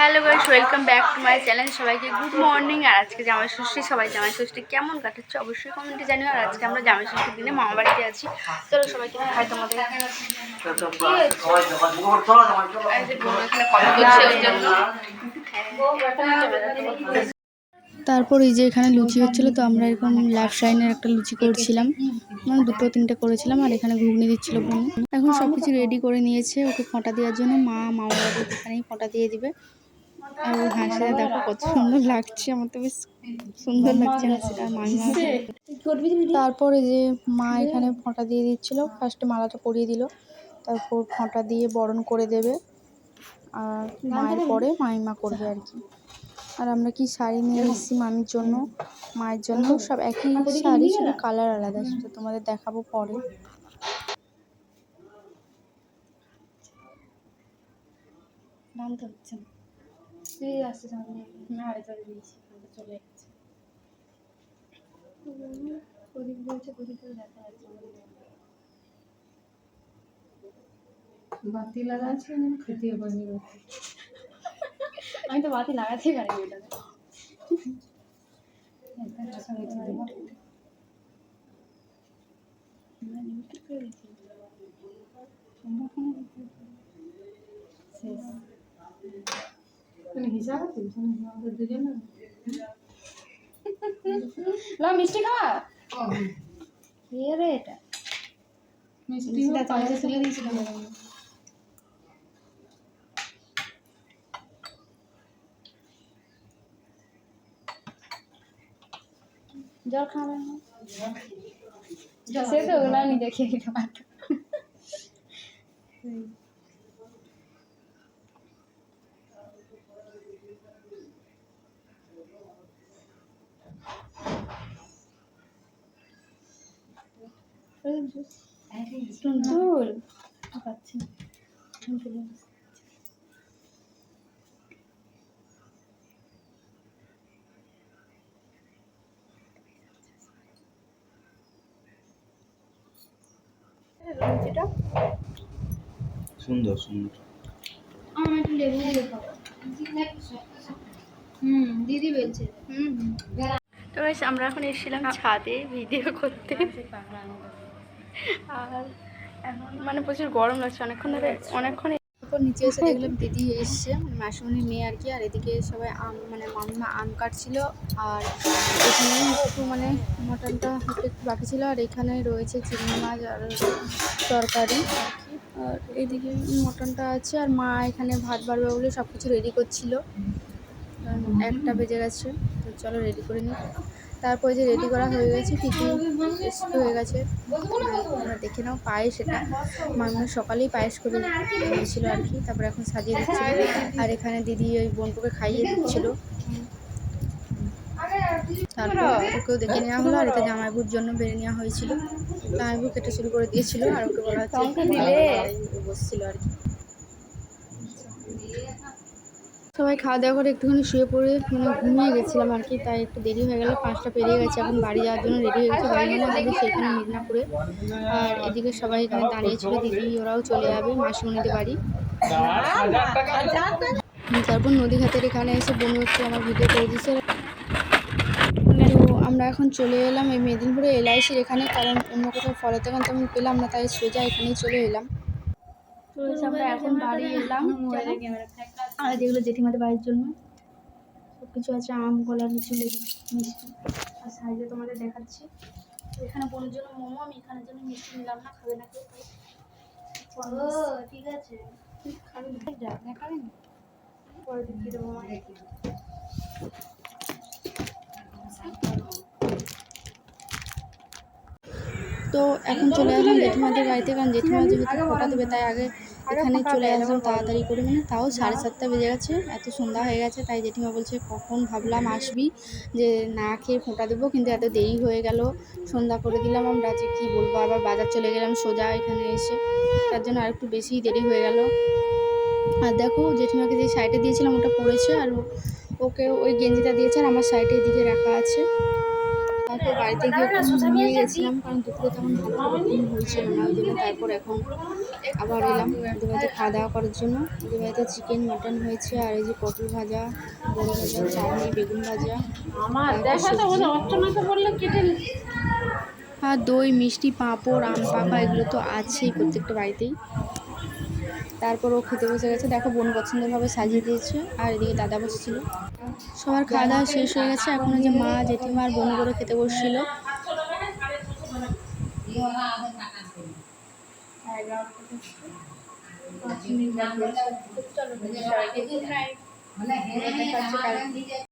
Hello guys, welcome back to my channel. সবাইকে good morning. আর আজকে জামাই ষষ্ঠী, সবাই জামাই ষষ্ঠী কেমন কাটাচ্ছে অবশ্যই কমেন্টে জানিও। আর আজকে আমরা জামাই ষষ্ঠীর দিনে মামা বাড়িতে আছি। চলো সবাইকে দেখাই তোমাদের। এখানে কথা বলছে ওর জন্য। তারপর এই যে এখানে লুচি হচ্ছিলো, তো আমরা এরকম লাভ সাইনের একটা লুচি করছিলাম, মানে দুটো তিনটে করেছিলাম। আর এখানে ঘুগনি দিচ্ছিল বোন। এখন সব কিছু রেডি করে নিয়েছে ওকে ফোঁটা দেওয়ার জন্য। মামা বাড়ি এখানেই ফোঁটা দিয়ে দিবে। আর ওর হাসিটা দেখো কত সুন্দর লাগছে, আমার তো বেশ সুন্দর লাগছে হাসিটা। তারপর এই যে মা এখানে ফোঁটা দিয়ে দিচ্ছিল। ফার্স্টে মালাটা পরিয়ে দিল, তারপর ফোঁটা দিয়ে বরণ করে দেবে। আর মায়ের পরে মাইমা করবে আর কি। আর আমরা কি শাড়ি নিয়ে এসেছি মামির জন্য, মায়ের জন্য, সব একই শাড়ি, শুধু কালার আলাদা। সেটা তোমাদের দেখাবো পরে। নামতে হচ্ছে না, আসতে সামনে দিয়েছি, চলে যাচ্ছে। প্রদীপ বলছে প্রদীপ দেখা যাচ্ছে, বাতি লাগা আছে, খেতে পারিনি। আমি তো বাতি লাগাতেই পারিনি ওটাতে। মিষ্টি খাওয়া এটা মিষ্টিটা চামচে তুলে দিয়েছিলাম। জল খাবে না, সে তো ওগুলো নিজে খেয়ে দিতে পারত। সুন্দর সুন্দর। আমার একটু লেবু দিয়ে খাবো। দিদি বলছে। তো গাইস, আমরা এখন এসেছিলাম ছাদে ভিডিও করতে। আর এখন মানে প্রচুর গরম লাগছে, অনেকক্ষণ ধরে অনেকক্ষণ। তারপর নিচে এসে দেখলাম দিদি এসছে, মাসিমণির মেয়ে আর কি। আর এদিকে সবাই আম, মানে মামিমা আম কাটছিল। আর এখানে একটু মানে মটনটা একটু বাকি ছিল। আর এখানে রয়েছে চিংড়ি মাছ আর তরকারি। আর এদিকে মটনটা আছে। আর মা এখানে ভাত বাড়বে বলে সব কিছু রেডি করছিল। 1টা বেজে গেছে, তো চলো রেডি করে নিই। তারপরে যে রেডি করা হয়ে গেছে, কিছু টেস্ট হয়ে গেছে। তোমরা দেখে নাও, পায়েস এটা মামিমা সকালেই পায়েস করে দিয়েছিল আর কি। তারপরে এখন সাজিয়ে দিচ্ছিল। আর এখানে দিদি ওই বোনটাকে খাইয়ে দিচ্ছিল। তারপর ওকেও দেখে নেওয়া হলো। আর এটা জামাইবুর জন্য বেড়ে নেওয়া হয়েছিল। জামাইবু খেতে শুরু করে দিয়েছিল, আর ওকে বলা হচ্ছে বসছিল আর কি। সবাই খাওয়া দাওয়া করে একটুখানি শুয়ে পড়ে মানে ঘুমিয়ে গেছিলাম আর কি। তাই একটু দেরি হয়ে গেল, 5টা পেরিয়ে গেছে। এখন বাড়ি যাওয়ার জন্য রেডি হয়ে গেছে। বাড়ি মানে আমাদের সেখানে মিদনাপুরে। আর এদিকে সবাই এখানে দাঁড়িয়েছিল, দিদি ওরাও চলে যাবে মাসিমণিদের বাড়ি। তারপর নদীঘাটের এখানে এসে বনু একটু আমার ভিডিও করে দিয়েছে। তো আমরা এখন চলে এলাম এই মেদিনীপুরে LICর এখানে, কারণ অন্য কোথাও ফলের দোকান তেমন পেলাম না, তাই সোজা এখানেই চলে এলাম। তো আমরা এখন বাড়ি এলাম। আর যেগুলো জেঠিমাদের বাড়ির জন্য সব কিছু আছে, আম, কলা, লিচু, মিষ্টি। আর সাইডে তোমাদের দেখাচ্ছি, এখানে বোনের জন্য মোমো, আমি এখানের জন্য মিষ্টি নিলাম না, খাবে না কেউ। ঠিক আছে, খাবে না, দেখাবে না, পরে দেখিয়ে দেবো। তো এখন চলে আসলাম জেঠিমাদের বাড়িতে, কারণ জেঠিমা যেহেতু ফোঁটা দেবে, তাই আগে এখানে চলে আসলাম তাড়াতাড়ি করে। মানে তাও 7:30 বেজে গেছে, এত সন্ধ্যা হয়ে গেছে। তাই জেঠিমা বলছে কখন ভাবলাম আসবি, যে না খেয়ে ফোঁটা দেবো, কিন্তু এত দেরি হয়ে গেল, সন্ধ্যা করে দিলাম আমরা, যে কী বলবো। আবার বাজার চলে গেলাম সোজা এখানে এসে, তার জন্য আর একটু বেশিই দেরি হয়ে গেল। আর দেখো জেঠিমাকে যে শাড়িটা দিয়েছিলাম ওটা পরেছে, আর ওকে ওই গেঞ্জিটা দিয়েছে, আর আমার শাড়িটা এদিকে রাখা আছে। আর দেখো বাড়িতে গিয়ে একটু নিয়ে গেছিলাম, কারণ দুপুরে তেমন ভালো করে ঘুম হয়েছিল না, ওই জন্য তারপর এখন আবার এলাম ওদের বাড়িতে খাওয়া দাওয়া করার জন্য। ওদের বাড়িতে চিকেন মাটন হয়েছে, আর এই যে পটল ভাজা, বড়ি ভাজা, চাটনি, বেগুন ভাজা, আর দই, মিষ্টি, পাঁপড়, আম পাকা, এগুলো তো আছেই প্রত্যেকটা বাড়িতেই। তারপর ও খেতে বসে গেছে, দেখো বোন পছন্দভাবে সাজিয়ে দিয়েছে, আর এদিকে দাদা বসেছিল। সবার খাওয়া দাওয়া শেষ হয়ে গেছে, এখন যে মা, জেঠিমা আর বোন করে খেতে বসছিল।